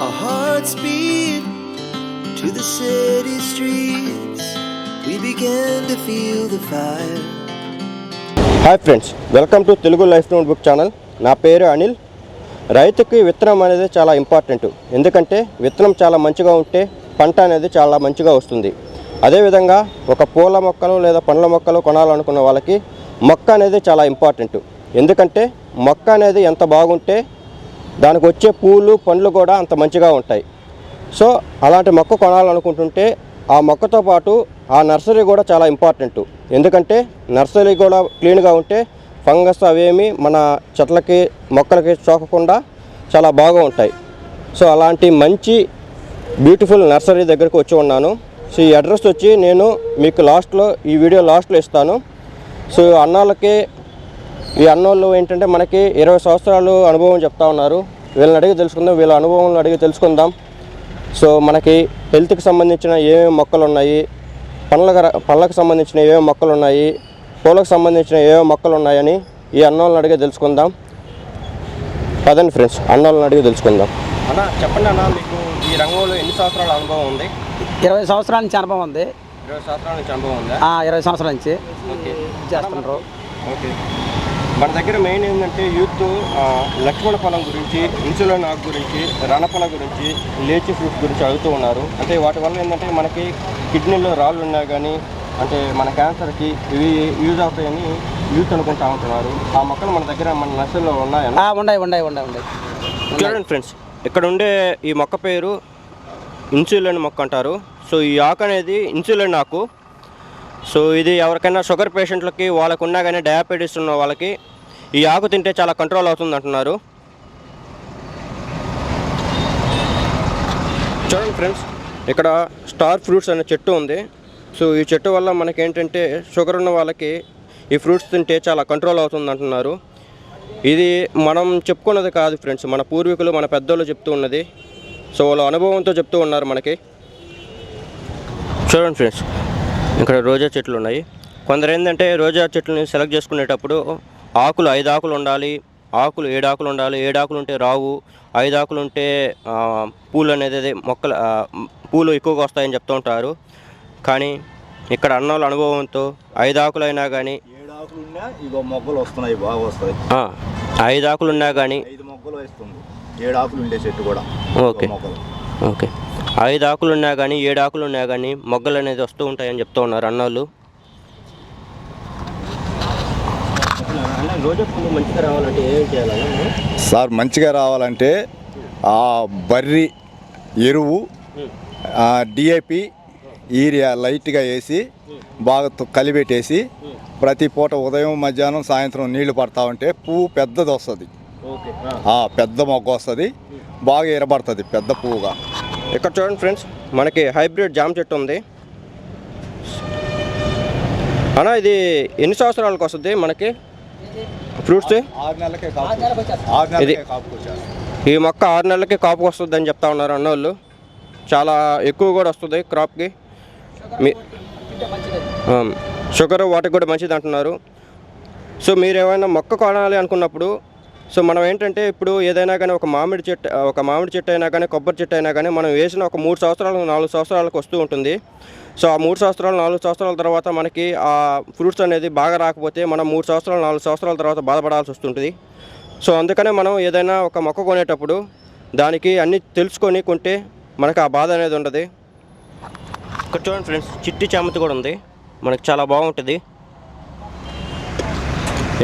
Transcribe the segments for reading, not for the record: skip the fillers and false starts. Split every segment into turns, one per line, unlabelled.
Our hearts beat to the city streets. We began to feel the fire.
Hi friends, welcome to Telugu life notebook channel. నా పేరు అనిల్. రైతుకి విత్తనం అనేది చాలా important. ఎందుకంటే విత్తనం చాలా మంచిగా ఉంటే పంట అనేది చాలా మంచిగా వస్తుంది. అదేవిధంగా ఒక పూల మొక్కలు లేదా పండ్ల మొక్కలు కొనాలనుకున్న వాళ్ళకి మొక్క అనేది చాలా ఇంపార్టెంట్. ఎందుకంటే మొక్క అనేది ఎంత బాగుంటే దానికి వచ్చే పూలు పండ్లు కూడా అంత మంచిగా ఉంటాయి. సో అలాంటి మొక్క కొనాలనుకుంటుంటే ఆ మొక్కతో పాటు ఆ నర్సరీ కూడా చాలా ఇంపార్టెంట్. ఎందుకంటే నర్సరీ కూడా క్లీన్గా ఉంటే ఫంగస్ అవేమి మన చెట్లకి మొక్కలకి సోకకుండా చాలా బాగా ఉంటాయి. సో అలాంటి మంచి బ్యూటిఫుల్ నర్సరీ దగ్గరకు వచ్చి ఉన్నాను. సో ఈ అడ్రస్ వచ్చి నేను మీకు ఈ వీడియో లాస్ట్లో ఇస్తాను. సో ఈ అన్నోళ్ళు ఏంటంటే మనకి 20 సంవత్సరాలు అనుభవం చెప్తా ఉన్నారు. వీళ్ళని అడిగి తెలుసుకుందాం, వీళ్ళ అనుభవం అడిగి తెలుసుకుందాం. సో మనకి హెల్త్కి సంబంధించిన ఏమేమి మొక్కలు ఉన్నాయి, పళ్ళకు సంబంధించిన ఏమేమి మొక్కలు ఉన్నాయి, పూలకు సంబంధించిన ఏమేమి మొక్కలు ఉన్నాయని ఈ అన్నోళ్ళని అడిగి తెలుసుకుందాం. పదండి ఫ్రెండ్స్, అన్నోళ్ళని అడిగి తెలుసుకుందాం. అన్న చెప్పండి అన్న, మీకు ఈ రంగంలో ఎన్ని సంవత్సరాల అనుభవం ఉంది?
20 సంవత్సరాల నుంచి అనుభవం ఉంది.
20 సంవత్సరాల నుంచి అనుభవం ఉందా?
20 సంవత్సరాల నుంచి
ఓకే
చేస్తున్నారు.
ఓకే, మన దగ్గర మెయిన్ ఏంటంటే యూత్ లక్ష్మణ ఫలం గురించి, ఇన్సులిన్ ఆకు గురించి, రణఫల గురించి, లేచి ఫ్రూట్స్ గురించి అడుగుతూ ఉన్నారు. అంటే వాటి వల్ల ఏంటంటే మనకి కిడ్నీలో రాళ్ళు ఉన్నా కానీ అంటే మన క్యాన్సర్కి ఇవి యూజ్ అవుతాయని యూత్ అనుకుంటా ఉంటున్నారు. ఆ మొక్కలు మన దగ్గర మన నర్సరీలో ఉన్నాయని?
ఉన్నాయి.
చూడండి ఫ్రెండ్స్, ఇక్కడ ఉండే ఈ మొక్క పేరు ఇన్సులిన్ మొక్క అంటారు. సో ఈ ఆకు అనేది ఇన్సులిన్ ఆకు. సో ఇది ఎవరికైనా షుగర్ పేషెంట్లకి, వాళ్ళకున్నా కానీ డయాబెటీస్ ఉన్న వాళ్ళకి ఈ ఆకు తింటే చాలా కంట్రోల్ అవుతుంది అంటున్నారు. చూడండి ఫ్రెండ్స్, ఇక్కడ స్టార్ ఫ్రూట్స్ అనే చెట్టు ఉంది. సో ఈ చెట్టు వల్ల మనకేంటంటే షుగర్ ఉన్న వాళ్ళకి ఈ ఫ్రూట్స్ తింటే చాలా కంట్రోల్ అవుతుంది అంటున్నారు. ఇది మనం చెప్పుకున్నది కాదు ఫ్రెండ్స్, మన పూర్వీకులు మన పెద్దోళ్ళు చెప్తూ ఉన్నది. సో వాళ్ళ అనుభవంతో చెప్తూ ఉన్నారు మనకి. చూడండి ఫ్రెండ్స్, ఇక్కడ రోజా చెట్లు ఉన్నాయి. కొందరు ఏంటంటే రోజా చెట్లని సెలెక్ట్ చేసుకునేటప్పుడు ఆకులు 5 ఆకులు ఉండాలి, ఆకులు 7 ఆకులు ఉండాలి, 7 ఆకులు ఉంటే రావు, 5 ఆకులు ఉంటే పూలు అనేది పూలు ఎక్కువగా వస్తాయని చెప్తూ ఉంటారు. కానీ ఇక్కడ అన్నోళ్ళ అనుభవంతో 5 ఆకులు అయినా కానీ
7 ఆకులు ఉన్నా ఇగో మొగ్గలు వస్తున్నాయి, బాగా వస్తాయి.
5 ఆకులు ఉన్నా కానీ
5 మొగ్గలు వేస్తుంది. 7 ఆకులు ఉండే చెట్టు కూడా.
ఓకే 5 ఆకులు ఉన్నా కానీ 7 ఆకులు ఉన్నా కానీ మొగ్గలు అనేది వస్తూ ఉంటాయని చెప్తూ ఉన్నారు అన్నోళ్ళు. రోజా పువ్వు మంచిగా రావాలంటే ఏం చేయాలన్నా
సార్? మంచిగా రావాలంటే బర్రి ఎరువు, డిఏపి, యూరియా లైట్గా వేసి బాగా కలిపెట్టేసి ప్రతి పూట ఉదయం మధ్యాహ్నం సాయంత్రం నీళ్లు పడతా ఉంటే పువ్వు పెద్దది వస్తుంది. పెద్ద మొగ్గ వస్తుంది, బాగా ఎరబడుతుంది పెద్ద పువ్వుగా.
ఇక్కడ చూడండి ఫ్రెండ్స్, మనకి హైబ్రిడ్ జామ చెట్టు ఉంది అన్న. ఇది ఎన్ని సంవత్సరాలకు వస్తుంది మనకి ఫ్రూట్స్?
6 నెలలకే కాపు.
ఈ మొక్క 6 నెలలకి కాపు వస్తుంది అని చెప్తా ఉన్నారు అన్నోళ్ళు. చాలా ఎక్కువ కూడా వస్తుంది క్రాప్కి. షుగర్ వాటికి కూడా మంచిది అంటున్నారు. సో మీరు ఏమైనా మొక్క కొనాలి అనుకున్నప్పుడు సో మనం ఏంటంటే ఇప్పుడు ఏదైనా కానీ ఒక మామిడి చెట్టు అయినా కానీ కొబ్బరి చెట్టు అయినా కానీ మనం వేసిన ఒక 3 సంవత్సరాలు 4 సంవత్సరాలకు వస్తూ ఉంటుంది. సో ఆ 3 సంవత్సరాలు 4 సంవత్సరాల తర్వాత మనకి ఆ ఫ్రూట్స్ అనేది బాగా రాకపోతే మనం 3 సంవత్సరాలు 4 సంవత్సరాల తర్వాత బాధపడాల్సి వస్తుంటుంది. సో అందుకనే మనం ఏదైనా ఒక మొక్క కొనేటప్పుడు దానికి అన్నీ తెలుసుకొని కొంటే మనకు ఆ బాధ అనేది ఉండదు. ఇక్కడ చూడండి ఫ్రెండ్స్, చిట్టి చామంతి కూడా ఉంది, మనకి చాలా బాగుంటుంది.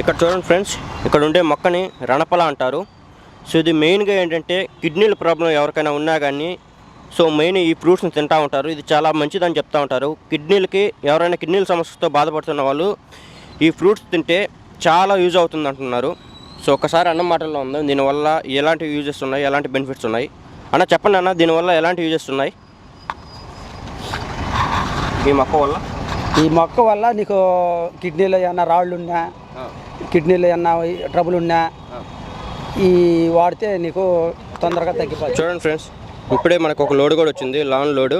ఇక్కడ చూడండి ఫ్రెండ్స్, ఇక్కడ ఉండే మొక్కని రణపల అంటారు. సో ఇది మెయిన్గా ఏంటంటే కిడ్నీల ప్రాబ్లం ఎవరికైనా ఉన్నా కానీ సో మెయిన్ ఈ ఫ్రూట్స్ని తింటూ ఉంటారు. ఇది చాలా మంచిదని చెప్తూ ఉంటారు. ఎవరైనా కిడ్నీల సమస్యతో బాధపడుతున్న వాళ్ళు ఈ ఫ్రూట్స్ తింటే చాలా యూజ్ అవుతుంది అంటున్నారు. సో ఒకసారి అన్న మాటల్లో ఉంది, దీనివల్ల ఎలాంటి యూజెస్ ఉన్నాయి, ఎలాంటి బెనిఫిట్స్ ఉన్నాయి అన్న చెప్పండి అన్న, దీనివల్ల ఎలాంటి యూజెస్ ఉన్నాయి ఈ మొక్క వల్ల?
నీకు కిడ్నీలో ఏమన్నా రాళ్ళు ఉన్నా, కిడ్నీలో ఏమన్నా ట్రబుల్ ఉన్నా ఈ వాడితే నీకు తొందరగా తగ్గిపోతుంది.
చూడండి ఫ్రెండ్స్, ఇప్పుడే మనకు ఒక లోడ్ కూడా వచ్చింది, లాన్ లోడు.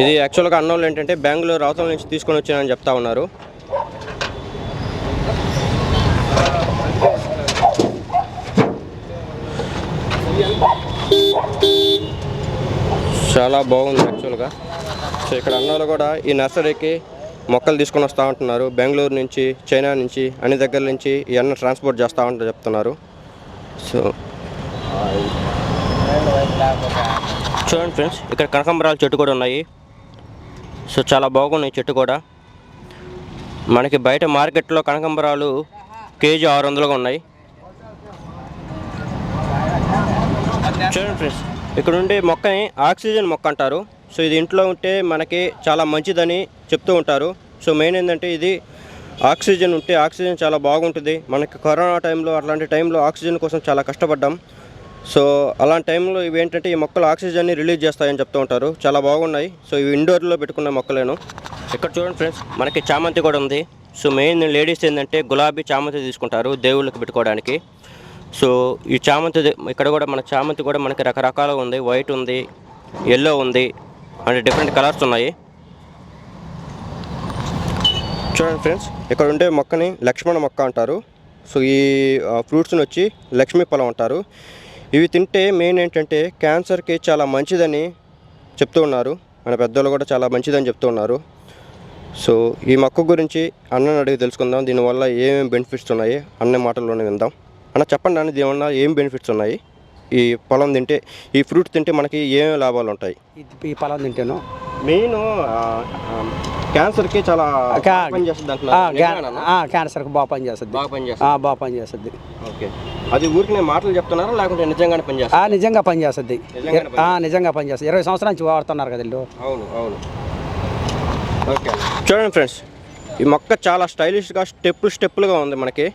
ఇది యాక్చువల్గా అన్నోళ్ళు ఏంటంటే బెంగళూరు అవతల నుంచి తీసుకొని వచ్చానని చెప్తా ఉన్నారు. చాలా బాగుంది యాక్చువల్గా. సో ఇక్కడ అన్నోళ్ళు కూడా ఈ నర్సరీకి మొక్కలు తీసుకొని వస్తూ ఉంటున్నారు. బెంగళూరు నుంచి, చైనా నుంచి, అన్ని దగ్గర నుంచి ఈ అన్న ట్రాన్స్పోర్ట్ చేస్తూ ఉంటారు చెప్తున్నారు. సో చూడండి ఫ్రెండ్స్, ఇక్కడ కనకాంబరాల చెట్టు కూడా ఉన్నాయి. సో చాలా బాగున్నాయి చెట్టు కూడా. మనకి బయట మార్కెట్లో కనకాంబరాలు కేజీ 600గా ఉన్నాయి. చూడండి ఫ్రెండ్స్, ఇక్కడ ఉండే మొక్కని ఆక్సిజన్ మొక్క అంటారు. సో ఇది ఇంట్లో ఉంటే మనకి చాలా మంచిదని చెప్తూ ఉంటారు. సో మెయిన్ ఏంటంటే ఇది ఆక్సిజన్ ఉంటే ఆక్సిజన్ చాలా బాగుంటుంది. మనకి కరోనా టైంలో అట్లాంటి టైంలో ఆక్సిజన్ కోసం చాలా కష్టపడ్డాం. సో అలాంటి టైంలో ఇవి ఏంటంటే ఈ మొక్కలు ఆక్సిజన్ని రిలీజ్ చేస్తాయని చెప్తూ ఉంటారు. చాలా బాగున్నాయి. సో ఇవి ఇండోర్లో పెట్టుకున్న మొక్కలేను. ఇక్కడ చూడండి ఫ్రెండ్స్, మనకి చామంతి కూడా ఉంది. సో మెయిన్ లేడీస్ ఏంటంటే గులాబీ చామంతి తీసుకుంటారు దేవుళ్ళకి పెట్టుకోవడానికి. సో ఈ చామంతి ఇక్కడ కూడా మన చామంతి కూడా మనకి రకరకాలుగా ఉంది. వైట్ ఉంది, ఎల్లో ఉంది, అంటే డిఫరెంట్ కలర్స్ ఉన్నాయి. చూడండి ఫ్రెండ్స్, ఇక్కడ ఉండే మొక్కని లక్ష్మణ మొక్క అంటారు. సో ఈ ఫ్రూట్స్ని వచ్చి లక్ష్మీ ఫలం అంటారు. ఇవి తింటే మెయిన్ ఏంటంటే క్యాన్సర్కి చాలా మంచిదని చెప్తూ ఉన్నారు. మన పెద్దలు కూడా చాలా మంచిదని చెప్తూ ఉన్నారు. సో ఈ మొక్క గురించి అన్నని అడిగి తెలుసుకుందాం. దీనివల్ల ఏమేమి బెనిఫిట్స్ ఉన్నాయి అన్న మాటల్లోనే విందాం. అన్న చెప్పండి అన్న, దీనివల్ల ఏం బెనిఫిట్స్ ఉన్నాయి? ఈ పొలం తింటే, ఈ ఫ్రూట్ తింటే మనకి ఏమేమి లాభాలు ఉంటాయి?
ఈ పొలం తింటేను
మెయిన్ క్యాన్సర్కి చాలా పనిచేస్తుంది అంటున్నారు.
క్యాన్సర్కి బాగా పనిచేస్తుంది. బాగా పనిచేస్తుంది.
ఓకే, అది ఊరికి నేను మాటలు చెప్తున్నారా లేకుంటే నిజంగానే పనిచేస్తుంది?
నిజంగా పనిచేస్తుంది. నిజంగా పనిచేస్తుంది. 20 సంవత్సరాల నుంచి వాడుతున్నారు కదా వీళ్ళు.
అవును అవును. ఓకే, చూడండి ఫ్రెండ్స్, ఈ మొక్క చాలా స్టైలిష్గా స్టెప్పులుగా ఉంది మనకి.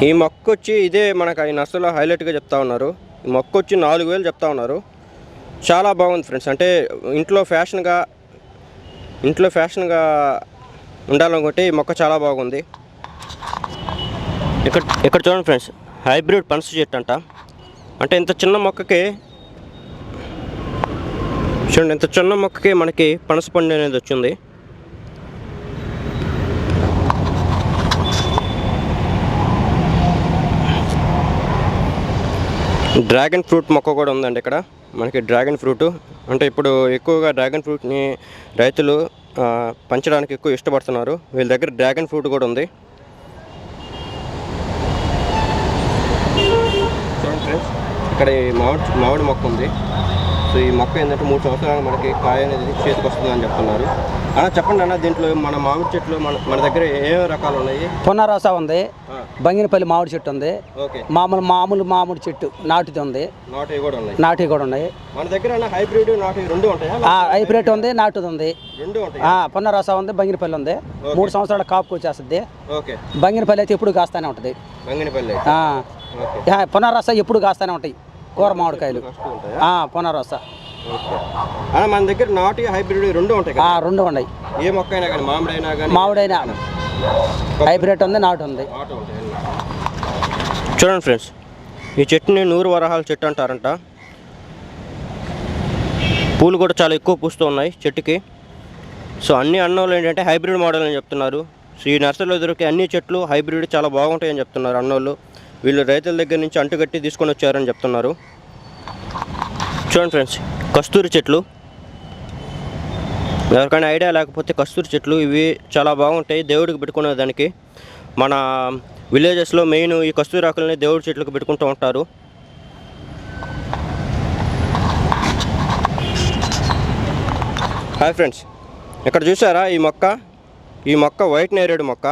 ఈ మొక్క వచ్చి ఇదే మనకు ఈ నర్సరీలో హైలైట్గా చెప్తా ఉన్నారు. ఈ మొక్క వచ్చి 4000 చెప్తా ఉన్నారు. చాలా బాగుంది ఫ్రెండ్స్. అంటే ఇంట్లో ఫ్యాషన్గా ఉండాలనుకుంటే ఈ మొక్క చాలా బాగుంది. ఇక్కడ చూడండి ఫ్రెండ్స్, హైబ్రిడ్ పనస చెట్టు అంట. అంటే ఇంత చిన్న మొక్కకి చూడండి, ఇంత చిన్న మొక్కకి మనకి పనస పండు అనేది వచ్చింది. డ్రాగన్ ఫ్రూట్ మొక్క కూడా ఉందండి ఇక్కడ మనకి. డ్రాగన్ ఫ్రూట్ అంటే ఇప్పుడు ఎక్కువగా డ్రాగన్ ఫ్రూట్ని రైతులు పంచడానికి ఎక్కువ ఇష్టపడుతున్నారు. వీళ్ళ దగ్గర డ్రాగన్ ఫ్రూట్ కూడా ఉంది. చూడండి ఫ్రెండ్స్, ఇక్కడ ఈ మామిడి మొక్క ఉంది. సో ఈ మొక్క ఏంటంటే 3 సంవత్సరాలు మనకి కాయ అనేది చేతికి వస్తుంది అని చెప్తున్నారు. అలా చెప్పండి అన్న, దీంట్లో మన మామిడి చెట్లు మన దగ్గర ఏ రకాలు ఉన్నాయి?
పునరాస ఉంది, బంగినపల్లి మామిడి చెట్టు ఉంది, మామూలు మామిడి చెట్టు నాటిది ఉంది, నాటి కూడా ఉన్నాయి.
మన దగ్గర హైబ్రిడ్ నాటి రెండు ఉంటాయి.
హైబ్రిడ్ ఉంది, నాటుది ఉంది,
రెండు ఉంటాయి.
పునరాస ఉంది, బంగినపల్లి ఉంది. 3 సంవత్సరాల కాపుకు వచ్చేస్తుంది. బంగినపల్లి అయితే ఎప్పుడు కాస్తానే ఉంటుంది. పునరాస ఎప్పుడు కాస్తానే ఉంటాయి కూర మామిడికాయలు. పునరాస
మన దగ్గర నాటి హైబ్రిడ్ రెండు ఉంటాయి.
రెండు ఉన్నాయి.
ఏ మొక్క అయినా కానీ,
మామిడైనా హైబ్రిడ్ ఉంది, నాటు ఉంది.
చూడండి ఫ్రెండ్స్, ఈ చెట్టుని 100 వరహాల చెట్టు అంటారంట. పూలు కూడా చాలా ఎక్కువ పూస్తూ ఉన్నాయి చెట్టుకి. సో అన్ని అన్నోళ్ళు ఏంటంటే హైబ్రిడ్ మోడల్ అని చెప్తున్నారు. సో ఈ నర్సరీలో దొరికే అన్ని చెట్లు హైబ్రిడ్ చాలా బాగుంటాయని చెప్తున్నారు అన్నోళ్ళు. వీళ్ళు రైతుల దగ్గర నుంచి అంటుగట్టి తీసుకొని వచ్చారని చెప్తున్నారు. చూడండి ఫ్రెండ్స్, కస్తూరి చెట్లు. ఎవరికైనా ఐడియా లేకపోతే కస్తూరి చెట్లు ఇవి చాలా బాగుంటాయి దేవుడికి పెట్టుకునే దానికి. మన విలేజెస్లో మెయిన్ ఈ కస్తూరి ఆకులని దేవుడి చెట్లకు పెట్టుకుంటూ ఉంటారు. హాయ్ ఫ్రెండ్స్, ఇక్కడ చూసారా ఈ మొక్క వైట్ నేరేడు మొక్క.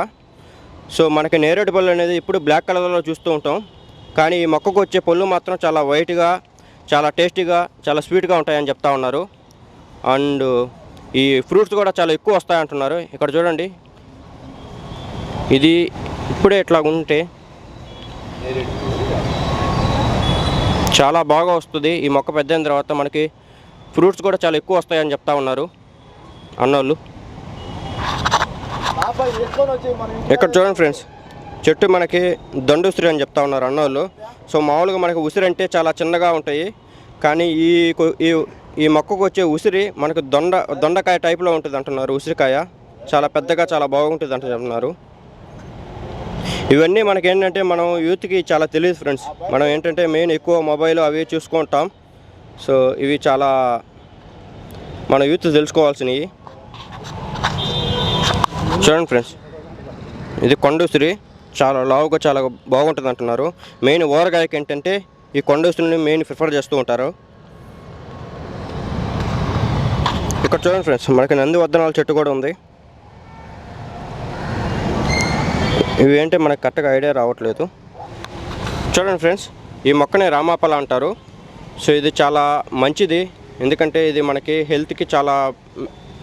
సో మనకి నేరేడు పళ్ళు అనేది ఇప్పుడు బ్లాక్ కలర్లో చూస్తూ ఉంటాం, కానీ ఈ మొక్కకు వచ్చే పళ్ళు మాత్రం చాలా వైట్గా, చాలా టేస్టీగా, చాలా స్వీట్గా ఉంటాయని చెప్తా ఉన్నారు. అండ్ ఈ ఫ్రూట్స్ కూడా చాలా ఎక్కువ వస్తాయంటున్నారు. ఇక్కడ చూడండి, ఇది ఇప్పుడే ఇట్లా ఉంటే చాలా బాగా వస్తుంది. ఈ మొక్క పెద్ద అయిన తర్వాత మనకి ఫ్రూట్స్ కూడా చాలా ఎక్కువ వస్తాయని చెప్తా ఉన్నారు అన్నోళ్ళు. ఇక్కడ చూడండి ఫ్రెండ్స్, చెట్టు మనకి దండు ఉసిరి అని చెప్తా ఉన్నారు అన్నోళ్ళు. సో మామూలుగా మనకి ఉసిరి అంటే చాలా చిన్నగా ఉంటాయి, కానీ ఈ మొక్కకు వచ్చే ఉసిరి మనకు దొండకాయ టైప్లో ఉంటుంది అంటున్నారు. ఉసిరికాయ చాలా పెద్దగా చాలా బాగుంటుంది అంటున్నారు. ఇవన్నీ మనకేంటంటే మనం యూత్కి చాలా తెలియదు ఫ్రెండ్స్. మనం ఏంటంటే మెయిన్ ఎక్కువ మొబైల్ అవి చూసుకుంటాం. సో ఇవి చాలా మన యూత్ తెలుసుకోవాల్సినవి. చూడండి ఫ్రెండ్స్, ఇది కొండ ఉసిరి, చాలా లావుగా చాలా బాగుంటుంది అంటున్నారు. మెయిన్ ఊరగాయకి ఏంటంటే ఈ కొండ ఉసిరిని మెయిన్ ప్రిఫర్ చేస్తూ ఉంటారు. ఇక్కడ చూడండి ఫ్రెండ్స్, మనకి నందివర్ధనాల చెట్టు కూడా ఉంది. ఇవి ఏంటి మనకు కరెక్ట్గా ఐడియా రావట్లేదు. చూడండి ఫ్రెండ్స్, ఈ మొక్కనే రామాపల అంటారు. సో ఇది చాలా మంచిది, ఎందుకంటే ఇది మనకి హెల్త్కి చాలా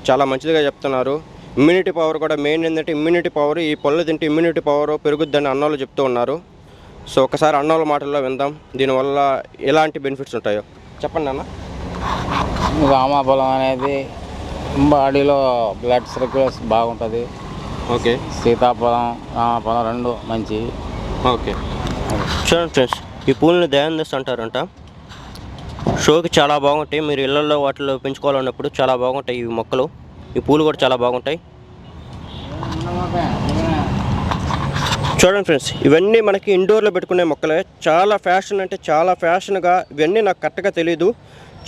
చాలా మంచిదిగా చెప్తున్నారు. ఇమ్యూనిటీ పవర్ కూడా మెయిన్ ఏంటంటే ఇమ్యూనిటీ పవర్, ఈ పళ్ళు తింటే ఇమ్యూనిటీ పవర్ పెరుగుద్దని అన్నోళ్ళు చెప్తూ ఉన్నారు. సో ఒకసారి అన్నోళ్ళ మాటల్లో విందాం, దీనివల్ల ఎలాంటి బెనిఫిట్స్ ఉంటాయో చెప్పండి అన్న.
రామాఫలం అనేది బాడీలో బ్లడ్ సర్క్యులేషన్ బాగుంటుంది.
ఓకే.
సీతాఫలం రామాఫలం రెండు మంచి.
ఓకే. చూడండి ఫ్రెండ్స్, ఈ పూలని దయానందస్ అంటారంట. షోకి చాలా బాగుంటాయి, మీరు ఇళ్లలో వాటిలో పెంచుకోవాలన్నప్పుడు చాలా బాగుంటాయి ఈ మొక్కలు. ఈ పూలు కూడా చాలా బాగుంటాయి. చూడండి ఫ్రెండ్స్, ఇవన్నీ మనకి ఇండోర్లో పెట్టుకునే మొక్కలే. చాలా ఫ్యాషన్ అంటే చాలా ఫ్యాషన్గా, ఇవన్నీ నాకు కరెక్ట్గా తెలీదు,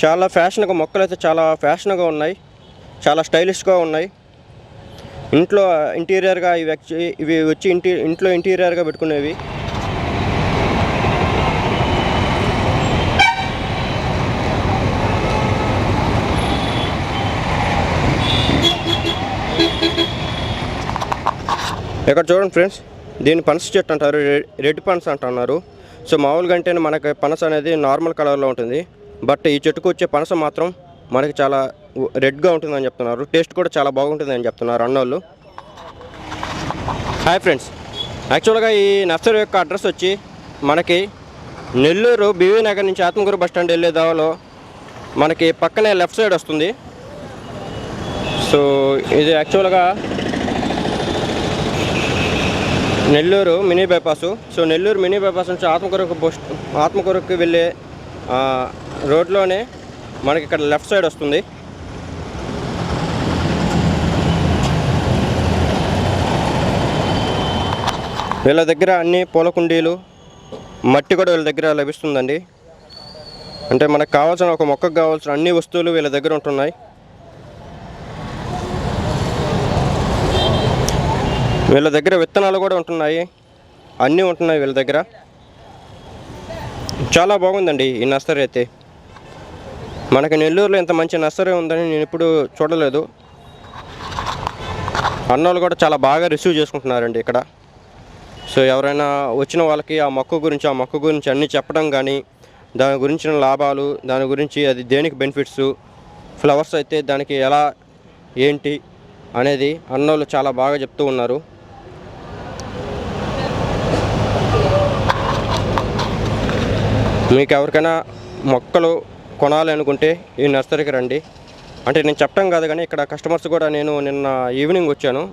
చాలా ఫ్యాషన్గా మొక్కలు అయితే చాలా ఫ్యాషన్గా ఉన్నాయి, చాలా స్టైలిష్గా ఉన్నాయి. ఇంట్లో ఇంటీరియర్గా ఇవి వచ్చి ఇంట్లో ఇంటీరియర్గా పెట్టుకునేవి. ఇక్కడ చూడండి ఫ్రెండ్స్, దీన్ని పనస చెట్టు అంటారు, రెడ్ పనస అంటున్నారు. సో మామూలుగా అంటే మనకి పనస అనేది నార్మల్ కలర్లో ఉంటుంది, బట్ ఈ చెట్టుకు వచ్చే పనస మాత్రం మనకి చాలా రెడ్గా ఉంటుందని చెప్తున్నారు. టేస్ట్ కూడా చాలా బాగుంటుందని చెప్తున్నారు అన్నోళ్ళు. హాయ్ ఫ్రెండ్స్, యాక్చువల్గా ఈ నర్సరీ యొక్క అడ్రస్ వచ్చి మనకి నెల్లూరు బీవీ నగర్ నుంచి ఆత్మకూరు బస్ స్టాండ్ వెళ్ళే దావలో మనకి పక్కనే లెఫ్ట్ సైడ్ వస్తుంది. సో ఇది యాక్చువల్గా Nellore mini bypass. So Nellore mini bypass నుంచి ఆత్మకూరుకు వెళ్ళే రోడ్లోనే మనకి ఇక్కడ లెఫ్ట్ సైడ్ వస్తుంది. వీళ్ళ దగ్గర అన్ని పూల కుండీలు, మట్టి కూడా వీళ్ళ దగ్గర లభిస్తుందండి. అంటే మనకు కావాల్సిన ఒక మొక్కకు కావాల్సిన అన్ని వస్తువులు వీళ్ళ దగ్గర ఉంటున్నాయి. వీళ్ళ దగ్గర విత్తనాలు కూడా ఉంటున్నాయి, అన్నీ ఉంటున్నాయి వీళ్ళ దగ్గర. చాలా బాగుందండి ఈ నర్సరీ అయితే. మనకి నెల్లూరులో ఇంత మంచి నర్సరీ ఉందని నేను ఇప్పుడు చూడలేదు. అన్నోళ్ళు కూడా చాలా బాగా రిసీవ్ చేసుకుంటున్నారండి ఇక్కడ. సో ఎవరైనా వచ్చిన వాళ్ళకి ఆ మొక్క గురించి అన్నీ చెప్పడం కానీ, దాని గురించిన లాభాలు, దాని గురించి అది దేనికి బెనిఫిట్స్, ఫ్లవర్స్ అయితే దానికి ఎలా ఏంటి అనేది అన్నోళ్ళు చాలా బాగా చెప్తూ ఉన్నారు. మీకు ఎవరికైనా మొక్కలు కొనాలి అనుకుంటే ఈ నర్సరీకి రండి. అంటే నేను చెప్పడం కాదు కానీ ఇక్కడ కస్టమర్స్ కూడా, నేను నిన్న ఈవినింగ్ వచ్చాను,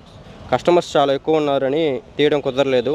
కస్టమర్స్ చాలా ఎక్కువ ఉన్నారని తీయడం కుదరలేదు.